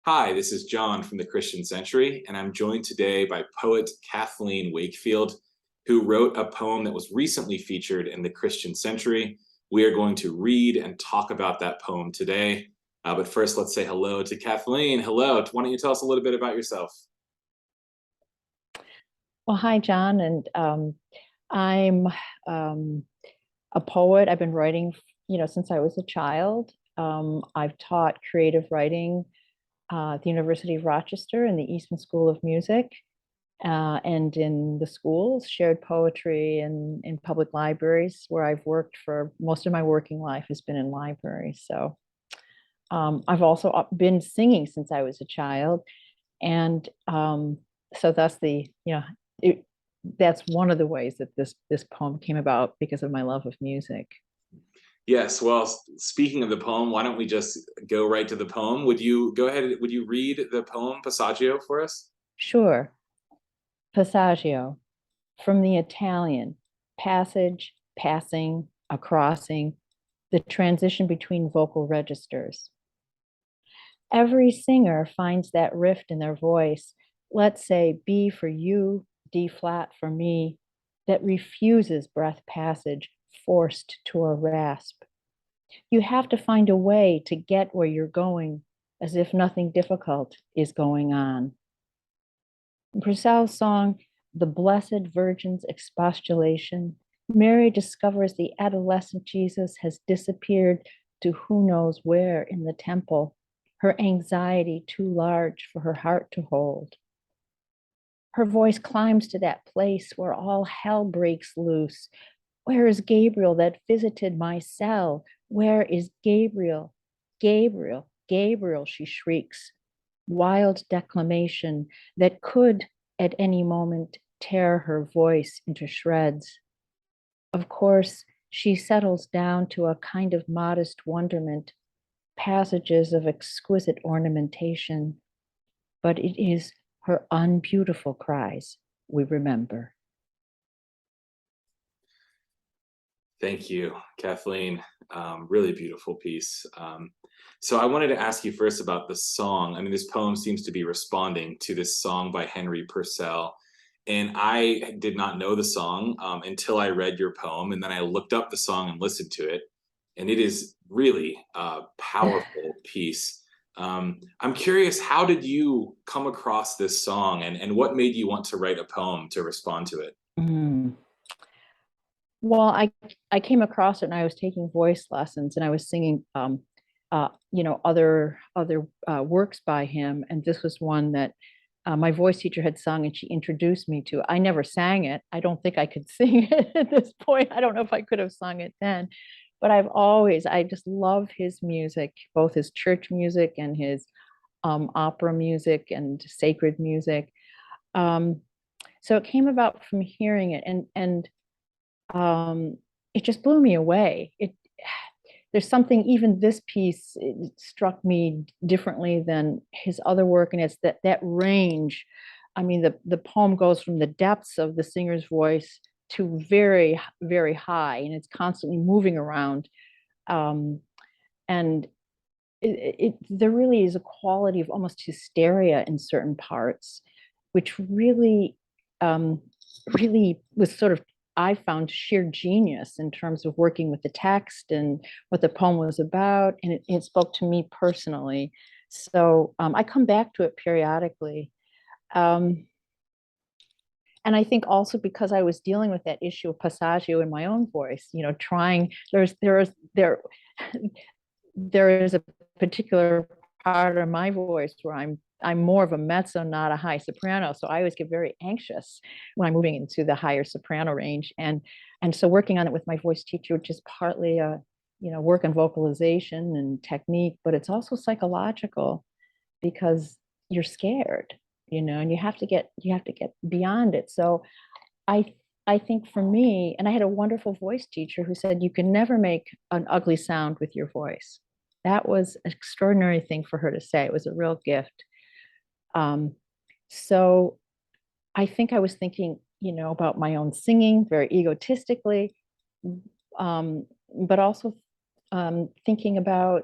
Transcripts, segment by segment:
Hi, this is John from the Christian Century, and I'm joined today by poet Kathleen Wakefield, who wrote a poem that was recently featured in the Christian Century. We are going to read and talk about that poem today. But first, let's say hello to Kathleen. Hello. Why don't you tell us a little bit about yourself? Well, hi, John, and I'm um, a poet. I've been writing, since I was a child. I've taught creative writing at the University of Rochester in the Eastman School of Music, and in the schools, shared poetry in public libraries where I've worked for most of my working life has been in libraries. So I've also been singing since I was a child, and so that's it, that's one of the ways that this poem came about because of my love of music. Yes, well, speaking of the poem, why don't we just go right to the poem? Would you go ahead? Would you read the poem Passagio for us? Sure. Passagio, from the Italian, passage, passing, a crossing, the transition between vocal registers. Every singer finds that rift in their voice, let's say B for you, D flat for me, that refuses breath passage, forced to a rasp. You have to find a way to get where you're going, as if nothing difficult is going on. In Purcell's song, The Blessed Virgin's Expostulation, Mary discovers the adolescent Jesus has disappeared to who knows where in the temple, her anxiety too large for her heart to hold. Her voice climbs to that place where all hell breaks loose. Where is Gabriel that visited my cell? Where is Gabriel? Gabriel, Gabriel, she shrieks. Wild declamation that could at any moment tear her voice into shreds. Of course, she settles down to a kind of modest wonderment, passages of exquisite ornamentation, but it is her unbeautiful cries we remember. Thank you, Kathleen. Really beautiful piece. So I wanted to ask you first about the song. I mean, this poem seems to be responding to this song by Henry Purcell. And I did not know the song until I read your poem. And then I looked up the song and listened to it. And it is really a powerful piece. I'm curious, how did you come across this song and what made you want to write a poem to respond to it? Mm. Well, I came across it and I was taking voice lessons and I was singing other works by him, and this was one that my voice teacher had sung and she introduced me to. I never sang it. I don't think I could sing it at this point. I don't know if I could have sung it then, but I just love his music, both his church music and his opera music and sacred music. Um, so it came about from hearing it, and it just blew me away. There's something, even this piece, it struck me differently than his other work, and it's that range. I mean, the poem goes from the depths of the singer's voice to very, very high, and it's constantly moving around. Um, and there really is a quality of almost hysteria in certain parts, which um, really was sort of, I found, sheer genius in terms of working with the text and what the poem was about, and it spoke to me personally. So I come back to it periodically. Um, and I think also because I was dealing with that issue of passaggio in my own voice, trying there is a particular part of my voice where I'm more of a mezzo, not a high soprano. So I always get very anxious when I'm moving into the higher soprano range. And so working on it with my voice teacher, which is partly a work on vocalization and technique, but it's also psychological because you're scared, and you have to get beyond it. So I I think for me, and I had a wonderful voice teacher who said you can never make an ugly sound with your voice. That was an extraordinary thing for her to say. It was a real gift. Um, so I think I was thinking, about my own singing very egotistically, but also thinking about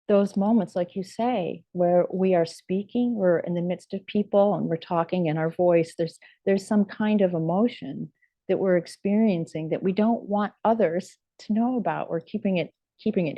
those moments, like you say, where we are speaking, we're in the midst of people and we're talking, and our voice, there's some kind of emotion that we're experiencing that we don't want others to know about. We're keeping it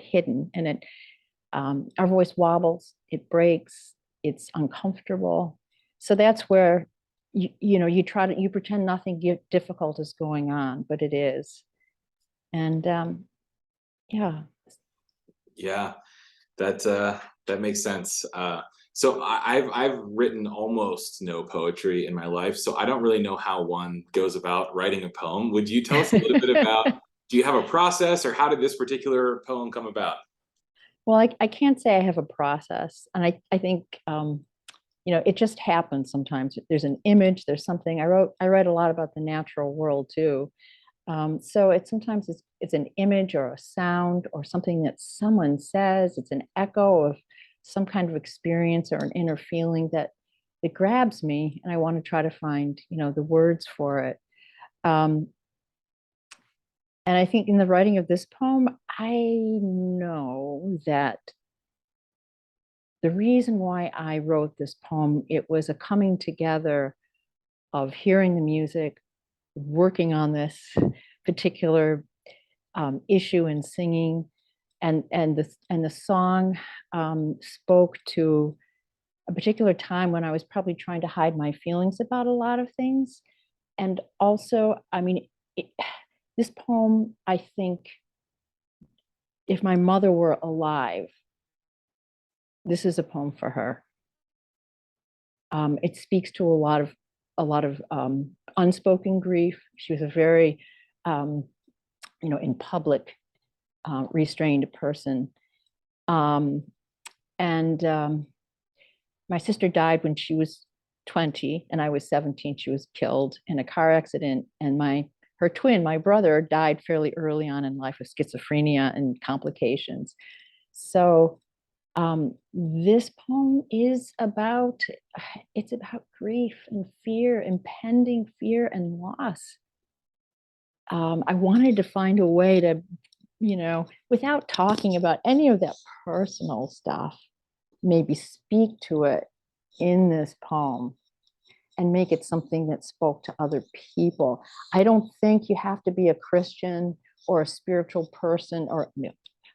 hidden, and our voice wobbles, it breaks, it's uncomfortable. So that's where you pretend nothing difficult is going on, but it is. And yeah. Yeah, that makes sense. So I've written almost no poetry in my life, so I don't really know how one goes about writing a poem. Would you tell us a little bit about, do you have a process, or how did this particular poem come about? Well, I can't say I have a process. And I think, it just happens sometimes. There's an image, there's something. I write a lot about the natural world too. So it's an image or a sound or something that someone says. It's an echo of some kind of experience or an inner feeling that grabs me, and I want to try to find, the words for it. Um, and I think in the writing of this poem, I know that the reason why I wrote this poem, it was a coming together of hearing the music, working on this particular issue and singing, and the song spoke to a particular time when I was probably trying to hide my feelings about a lot of things. And also, I mean, this poem, I think, if my mother were alive, this is a poem for her. It speaks to a lot of unspoken grief. She was a very, in public, restrained person. Um, and My sister died when she was 20 and I was 17. She was killed in a car accident. And her twin, my brother, died fairly early on in life with schizophrenia and complications. So this poem is it's about grief and fear, impending fear and loss. I wanted to find a way to, without talking about any of that personal stuff, maybe speak to it in this poem and make it something that spoke to other people. I don't think you have to be a Christian or a spiritual person, or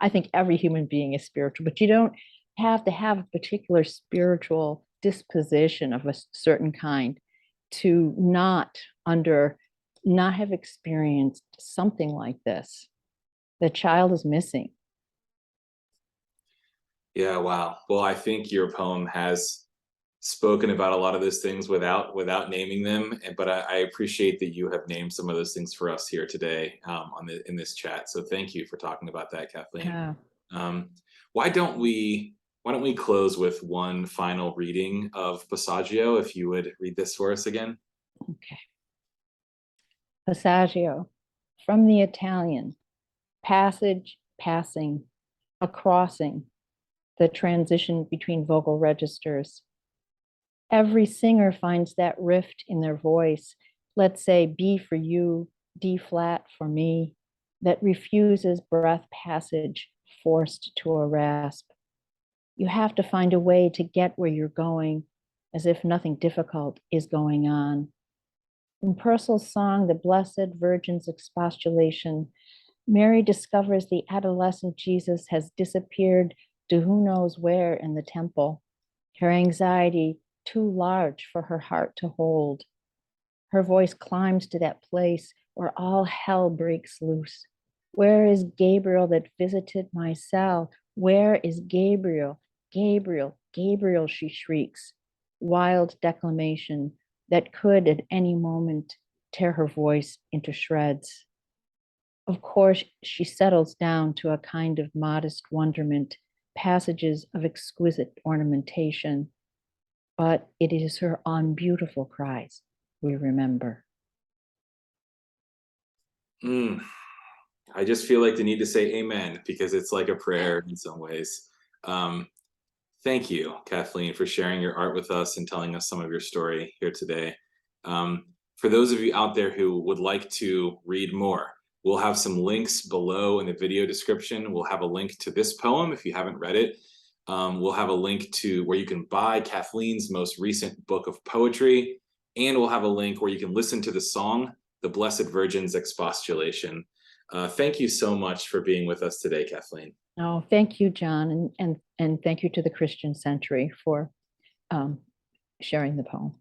I think every human being is spiritual, but you don't have to have a particular spiritual disposition of a certain kind to not have experienced something like this. The child is missing. Yeah, wow. Well, I think your poem has spoken about a lot of those things without naming them, but I appreciate that you have named some of those things for us here today, in this chat. So thank you for talking about that, Kathleen. Yeah. Um, why don't we close with one final reading of Passagio? If you would read this for us again. Okay. Passagio, from the Italian, passage, passing, a crossing, the transition between vocal registers. Every singer finds that rift in their voice, let's say B for you, D flat for me, that refuses breath passage, forced to a rasp. You have to find a way to get where you're going, as if nothing difficult is going on. In Purcell's song, The Blessed Virgin's Expostulation, Mary discovers the adolescent Jesus has disappeared to who knows where in the temple. Her anxiety too large for her heart to hold. Her voice climbs to that place where all hell breaks loose. Where is Gabriel that visited my cell? Where is Gabriel? Gabriel, Gabriel, she shrieks. Wild declamation that could at any moment tear her voice into shreds. Of course, she settles down to a kind of modest wonderment, passages of exquisite ornamentation, but it is her unbeautiful cries we remember. I just feel like the need to say amen, because it's like a prayer in some ways. Thank you, Kathleen, for sharing your art with us and telling us some of your story here today. For those of you out there who would like to read more, we'll have some links below in the video description. We'll have a link to this poem if you haven't read it. We'll have a link to where you can buy Kathleen's most recent book of poetry, and we'll have a link where you can listen to the song, The Blessed Virgin's Expostulation. Thank you so much for being with us today, Kathleen. Oh, thank you, John, and thank you to the Christian Century for sharing the poem.